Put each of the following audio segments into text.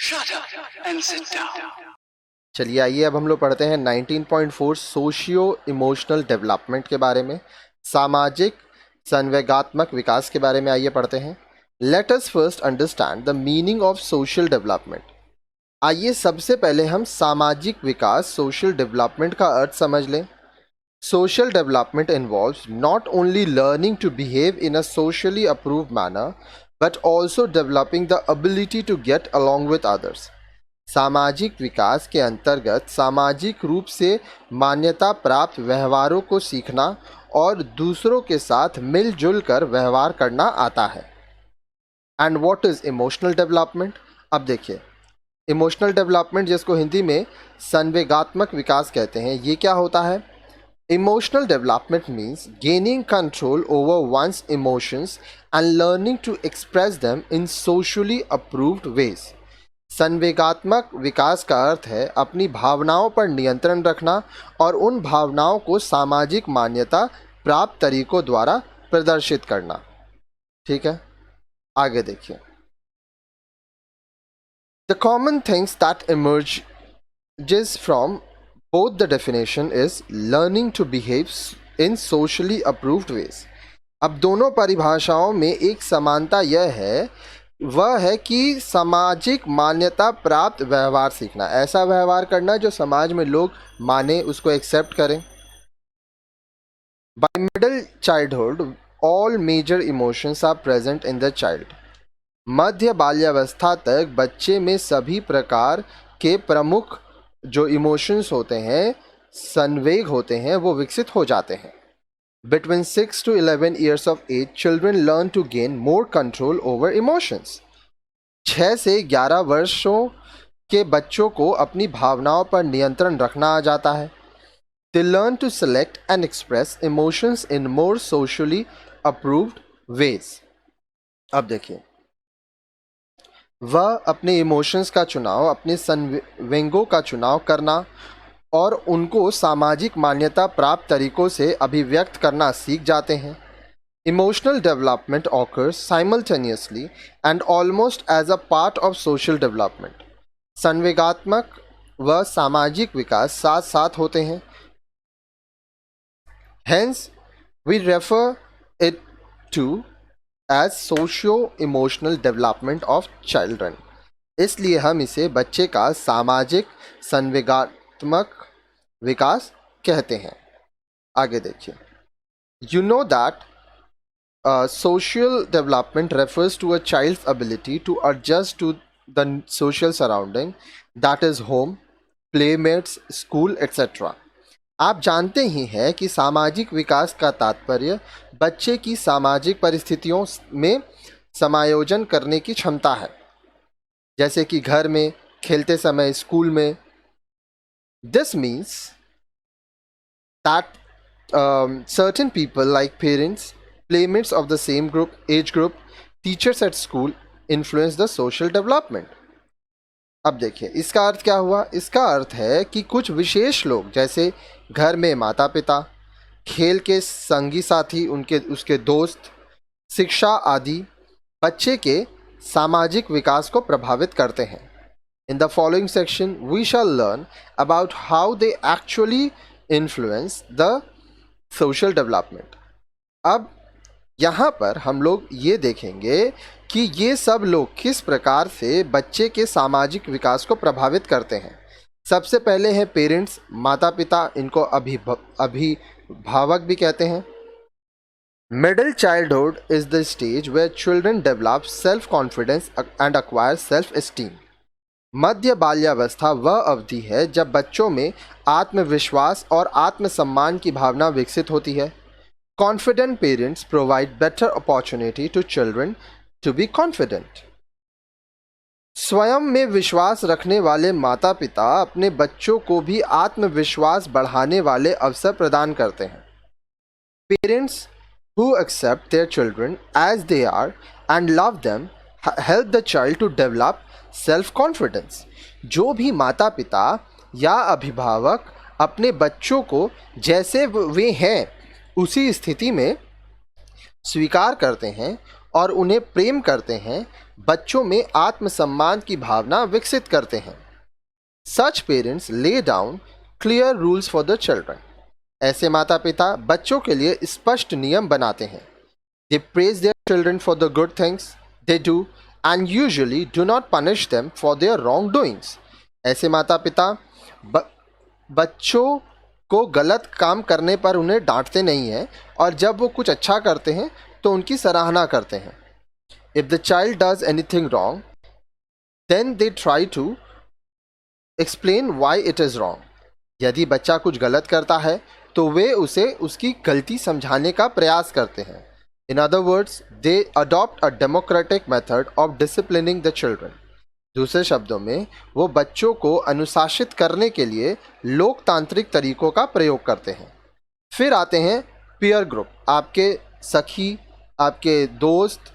Shut up and sit down. चलिए आइए अब हम लोग पढ़ते हैं 19.4 सोशियो इमोशनल डेवलपमेंट के बारे में, सामाजिक संवेगात्मक विकास के बारे में आइए पढ़ते हैं। Let us first understand the meaning of social development. आइए सबसे पहले हम सामाजिक विकास सोशल डेवलपमेंट का अर्थ समझ लें। Social development involves not only learning to behave in a socially approved manner but also developing the ability to get along with others. सामाजिक विकास के अंतर्गत सामाजिक रूप से मान्यता प्राप्त व्यवहारों को सीखना और दूसरों के साथ मिलजुल कर व्यवहार करना आता है। And what is emotional development? अब देखिए, इमोशनल डेवलपमेंट जिसको हिंदी में संवेगात्मक विकास कहते हैं, ये क्या होता है? Emotional development means gaining control over one's emotions and learning to express them in socially approved ways. संवेगात्मक विकास का अर्थ है अपनी भावनाओं पर नियंत्रण रखना और उन भावनाओं को सामाजिक मान्यता प्राप्त तरीकों द्वारा प्रदर्शित करना। ठीक है, आगे देखिए। The common things that emerges from both the definition is learning to behave in socially approved ways। अब दोनों परिभाषाओं में एक समानता यह है, वह है कि सामाजिक मान्यता प्राप्त व्यवहार सीखना, ऐसा व्यवहार करना जो समाज में लोग माने, उसको एक्सेप्ट करें। By middle childhood all major emotions are present in the child. मध्य बाल्यावस्था तक बच्चे में सभी प्रकार के प्रमुख जो इमोशंस होते हैं, संवेग होते हैं, वो विकसित हो जाते हैं। Between 6 to 11 years of age, children learn to gain more control over emotions। 6 से 11 वर्षों के बच्चों को अपनी भावनाओं पर नियंत्रण रखना आ जाता है। They learn to select and express emotions in more socially approved ways। अब देखिए, वह अपने इमोशंस का चुनाव, अपने संवेगों का चुनाव करना और उनको सामाजिक मान्यता प्राप्त तरीकों से अभिव्यक्त करना सीख जाते हैं। Emotional development occurs simultaneously and almost as a part of social development. संवेगात्मक व सामाजिक विकास साथ साथ होते हैं। Hence we refer it to as socio emotional development of children. इसलिए हम इसे बच्चे का सामाजिक संवेगात्मक विकास कहते हैं। आगे देखिए। You know that social development refers to a child's ability to adjust to the social surrounding that is home, playmates, school etcetera. आप जानते ही हैं कि सामाजिक विकास का तात्पर्य बच्चे की सामाजिक परिस्थितियों में समायोजन करने की क्षमता है, जैसे कि घर में, खेलते समय, स्कूल में। This means that certain people like parents, playmates of the same group, age group, teachers at school influence the social development। अब देखिए, इसका अर्थ क्या हुआ? इसका अर्थ है कि कुछ विशेष लोग, जैसे घर में माता पिता, खेल के संगी साथी, उसके दोस्त, शिक्षा आदि बच्चे के सामाजिक विकास को प्रभावित करते हैं। In the following section, we shall learn about how they actually influence the social development। अब यहाँ पर हम लोग ये देखेंगे कि ये सब लोग किस प्रकार से बच्चे के सामाजिक विकास को प्रभावित करते हैं। सबसे पहले है पेरेंट्स, माता पिता, इनको अभिभावक भी कहते हैं। Middle childhood is the stage where children develop self-confidence and acquire self-esteem। मध्य बाल्यावस्था वह अवधि है जब बच्चों में आत्मविश्वास और आत्मसम्मान की भावना विकसित होती है। Confident parents provide better opportunity to children to be confident. स्वयं में विश्वास रखने वाले माता पिता अपने बच्चों को भी आत्मविश्वास बढ़ाने वाले अवसर प्रदान करते हैं। Parents who accept their children as they are and love them help the child to develop self confidence। जो भी माता पिता या अभिभावक अपने बच्चों को जैसे वे हैं उसी स्थिति में स्वीकार करते हैं और उन्हें प्रेम करते हैं, बच्चों में आत्मसम्मान की भावना विकसित करते हैं। Such parents lay down clear rules for the children. ऐसे माता पिता बच्चों के लिए स्पष्ट नियम बनाते हैं। They praise their children for the good things they do and usually do not punish them for their wrongdoings. ऐसे माता पिता बच्चों को गलत काम करने पर उन्हें डांटते नहीं हैं और जब वो कुछ अच्छा करते हैं तो उनकी सराहना करते हैं। If the child does anything wrong, then they try to explain why it is wrong. यदि बच्चा कुछ गलत करता है तो वे उसे उसकी गलती समझाने का प्रयास करते हैं। In other words, they adopt a democratic method of disciplining the children. दूसरे शब्दों में वो बच्चों को अनुशासित करने के लिए लोकतांत्रिक तरीकों का प्रयोग करते हैं। फिर आते हैं पीयर ग्रुप, आपके सखी, आपके दोस्त,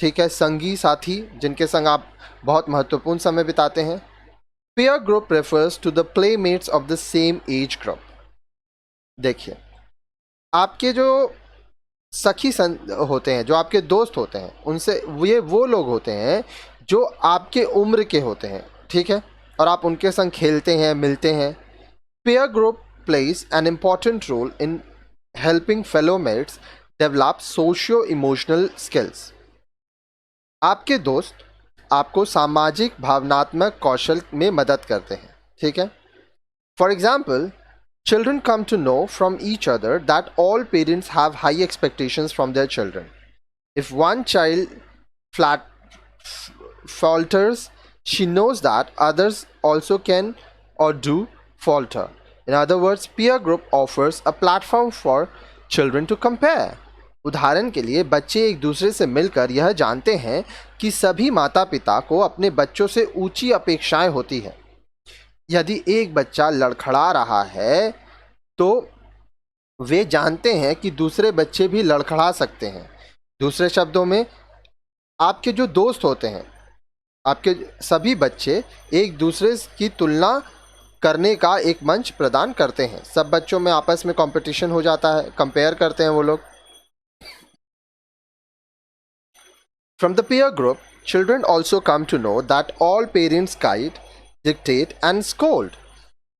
ठीक है, संगी साथी जिनके संग आप बहुत महत्वपूर्ण समय बिताते हैं। Peer group refers to the playmates of the same age group. देखिए, आपके जो सखी होते हैं, जो आपके दोस्त होते हैं, उनसे ये वो लोग होते हैं जो आपके उम्र के होते हैं, ठीक है, और आप उनके संग खेलते हैं, मिलते हैं। Peer group plays an important role in helping fellow mates develop socio-emotional skills. आपके दोस्त आपको सामाजिक भावनात्मक कौशल में मदद करते हैं, ठीक है। For example, children come to know from each other that all parents have high expectations from their children. If one child falters, she knows that others also can or do falter. In other words, peer group offers a platform for children to compare. उदाहरण के लिए बच्चे एक दूसरे से मिलकर यह जानते हैं कि सभी माता पिता को अपने बच्चों से ऊंची अपेक्षाएं होती है। यदि एक बच्चा लड़खड़ा रहा है तो वे जानते हैं कि दूसरे बच्चे भी लड़खड़ा सकते हैं। दूसरे शब्दों में, आपके जो दोस्त होते हैं, आपके सभी बच्चे एक दूसरे की तुलना करने का एक मंच प्रदान करते हैं। सब बच्चों में आपस में कंपटीशन हो जाता है, कंपेयर करते हैं वो लोग। From the peer group, children also come to know that all parents guide, dictate and scold.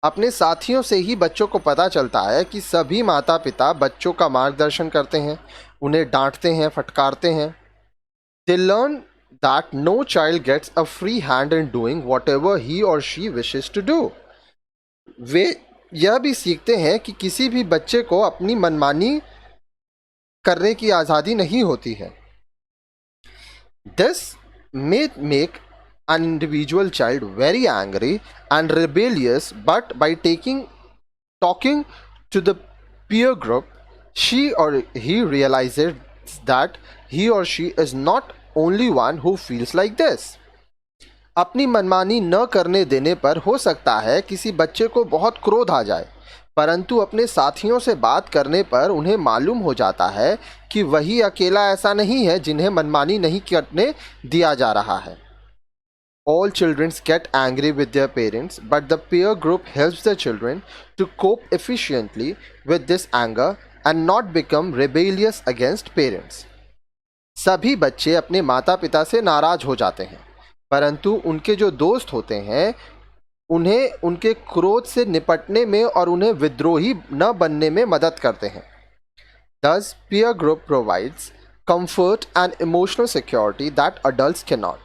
अपने साथियों से ही बच्चों को पता चलता है कि सभी माता पिता बच्चों का मार्गदर्शन करते हैं, उन्हें डांटते हैं, फटकारते हैं। They learn that no child gets a free hand in doing whatever he or she wishes to do. वे यह भी सीखते हैं कि किसी भी बच्चे को अपनी मनमानी करने की आज़ादी नहीं होती है। This may make an individual child very angry and rebellious, but by talking to the peer group, she or he realizes that he or she is not only one who feels like this. अपनी मनमानी न करने देने पर हो सकता है किसी बच्चे को बहुत क्रोध आ जाए, परंतु अपने साथियों से बात करने पर उन्हें मालूम हो जाता है कि वही अकेला ऐसा नहीं है जिन्हें मनमानी नहीं करने दिया जा रहा है। All children get angry with their parents, but the peer group helps the children to cope efficiently with this anger and not become rebellious against parents. सभी बच्चे अपने माता पिता से नाराज हो जाते हैं, परंतु उनके जो दोस्त होते हैं उन्हें उनके क्रोध से निपटने में और उन्हें विद्रोही न बनने में मदद करते हैं। Thus, peer group provides comfort and emotional security that adults cannot.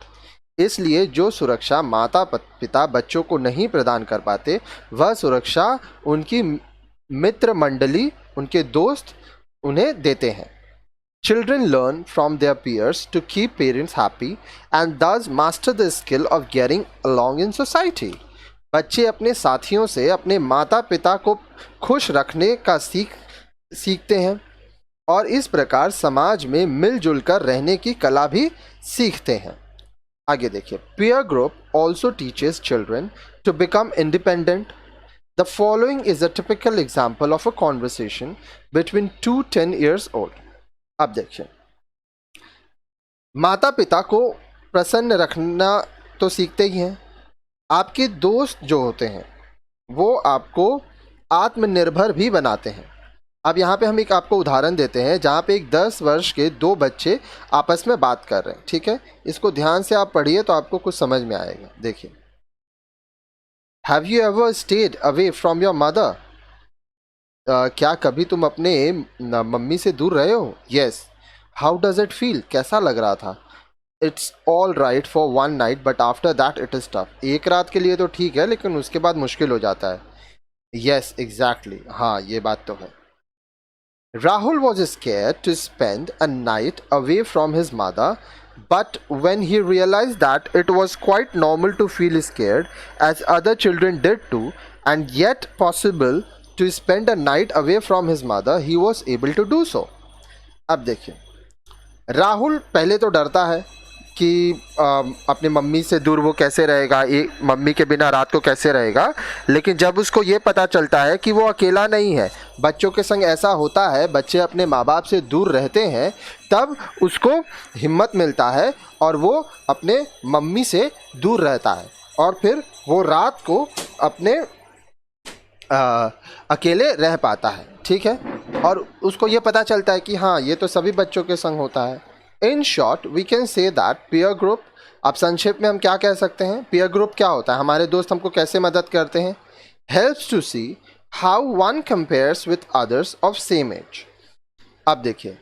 इसलिए जो सुरक्षा माता पिता बच्चों को नहीं प्रदान कर पाते, वह सुरक्षा उनकी मित्र मंडली, उनके दोस्त उन्हें देते हैं। Children learn from their peers to keep parents happy and thus master the skill of getting along in society. बच्चे अपने साथियों से अपने माता पिता को खुश रखने का सीखते हैं और इस प्रकार समाज में मिलजुल कर रहने की कला भी सीखते हैं। आगे देखिए, peer group also teaches children to become independent. The following is a typical example of a conversation between two 10 years old. अब देखिए, माता पिता को प्रसन्न रखना तो सीखते ही हैं। आपके दोस्त जो होते हैं वो आपको आत्मनिर्भर भी बनाते हैं। अब यहाँ पे हम एक आपको उदाहरण देते हैं जहाँ पे एक 10 वर्ष के दो बच्चे आपस में बात कर रहे हैं, ठीक है। इसको ध्यान से आप पढ़िए तो आपको कुछ समझ में आएगा। देखिए, have you ever stayed away from your mother? क्या कभी तुम अपने मम्मी से दूर रहे हो? Yes. How does it feel? कैसा लग रहा था? It's all right for one night but after that it is tough. एक रात के लिए तो ठीक है लेकिन उसके बाद मुश्किल हो जाता है। यस एग्जैक्टली, हाँ ये बात तो है। Rahul was scared to spend a night away from his mother, but when he realized that it was quite normal to feel scared, as other children did too, and yet possible to spend a night away from his mother, he was able to do so. अब देखिए, राहुल पहले तो डरता है कि अपनी mummy से दूर वो कैसे रहेगा, ये मम्मी के बिना रात को कैसे रहेगा। लेकिन जब उसको ये पता चलता है कि वो अकेला नहीं है, बच्चों के संग ऐसा होता है, बच्चे अपने माँ बाप से दूर रहते हैं, तब उसको हिम्मत मिलता है और वो अपने मम्मी से दूर रहता है और फिर वो रात को अपने अकेले रह पाता है, ठीक है। और उसको ये पता चलता है कि हाँ ये तो सभी बच्चों के संग होता है। In short we can say that peer group, अब संक्षेप में हम क्या कह सकते हैं, पीयर ग्रुप क्या होता है, हमारे दोस्त हमको कैसे मदद करते हैं। Helps to see how one compares with others of same age. अब देखिए,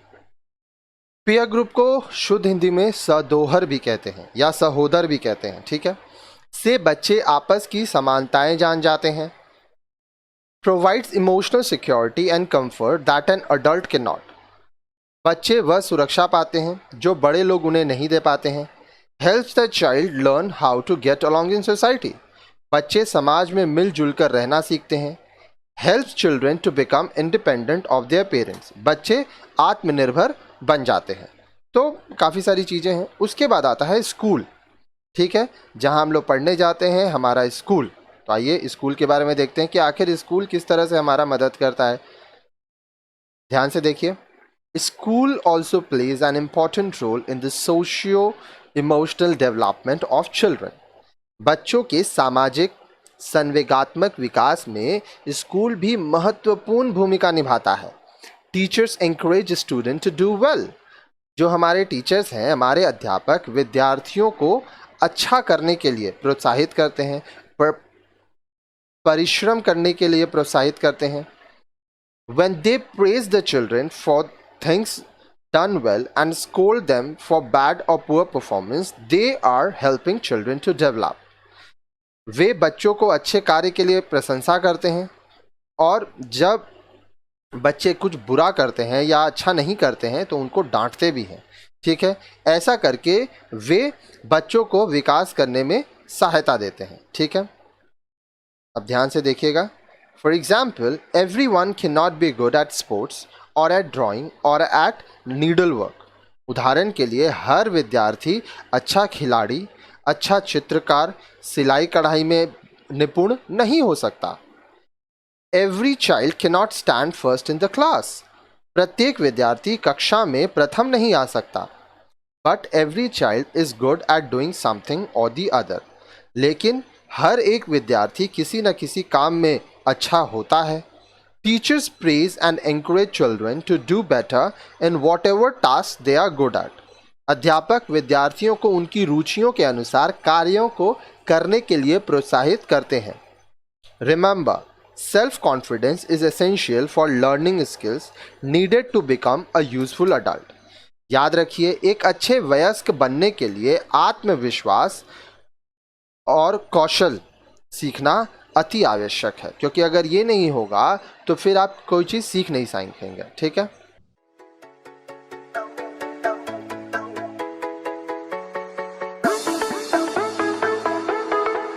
पीयर ग्रुप को शुद्ध हिंदी में सदोहर भी कहते हैं या सहोदर भी कहते हैं, ठीक है। से बच्चे आपस की समानताएं जान जाते हैं। Provides emotional security and comfort that an adult can not, बच्चे वह सुरक्षा पाते हैं जो बड़े लोग उन्हें नहीं दे पाते हैं। Helps the child learn how to get along in society, बच्चे समाज में मिलजुल कर रहना सीखते हैं। Helps children to become independent of their parents, बच्चे आत्मनिर्भर बन जाते हैं। तो काफ़ी सारी चीज़ें हैं। उसके बाद आता है स्कूल, ठीक है, जहां हम लोग पढ़ने जाते हैं, हमारा स्कूल। तो आइए स्कूल के बारे में देखते हैं कि आखिर स्कूल किस तरह से हमारा मदद करता है। ध्यान से देखिए, school also plays an important role in the socio emotional development of children, बच्चों के सामाजिक संवेगात्मक विकास में स्कूल भी महत्वपूर्ण भूमिका निभाता है। Teachers encourage student to do well, जो हमारे टीचर्स हैं, हमारे अध्यापक विद्यार्थियों को अच्छा करने के लिए प्रोत्साहित करते हैं, परिश्रम करने के लिए प्रोत्साहित करते हैं। When they praise the children for things done well and scold them for bad or poor performance, they are helping children to develop. वे बच्चों को अच्छे कार्य के लिए प्रशंसा करते हैं और जब बच्चे कुछ बुरा करते हैं या अच्छा नहीं करते हैं तो उनको डांटते भी हैं, ठीक है। ऐसा करके वे बच्चों को विकास करने में सहायता देते हैं, ठीक है। अब ध्यान से देखिएगा। For example, every one can not be good at sports और एट ड्राइंग और एट नीडल वर्क। उदाहरण के लिए, हर विद्यार्थी अच्छा खिलाड़ी, अच्छा चित्रकार, सिलाई कढ़ाई में निपुण नहीं हो सकता। Every child can not stand first in the class, प्रत्येक विद्यार्थी कक्षा में प्रथम नहीं आ सकता। But every child is good at doing something और दी अदर, लेकिन हर एक विद्यार्थी किसी न किसी काम में अच्छा होता है। Teachers praise and encourage children to do better in whatever task they are good at, अध्यापक विद्यार्थियों को उनकी रुचियों के अनुसार कार्यों को करने के लिए प्रोत्साहित करते हैं। Remember, self confidence is essential for learning skills needed to become a useful adult. याद रखिए, एक अच्छे वयस्क बनने के लिए आत्मविश्वास और कौशल सीखना अति आवश्यक है, क्योंकि अगर ये नहीं होगा तो फिर आप कोई चीज़ सीख नहीं सकेंगे, ठीक है।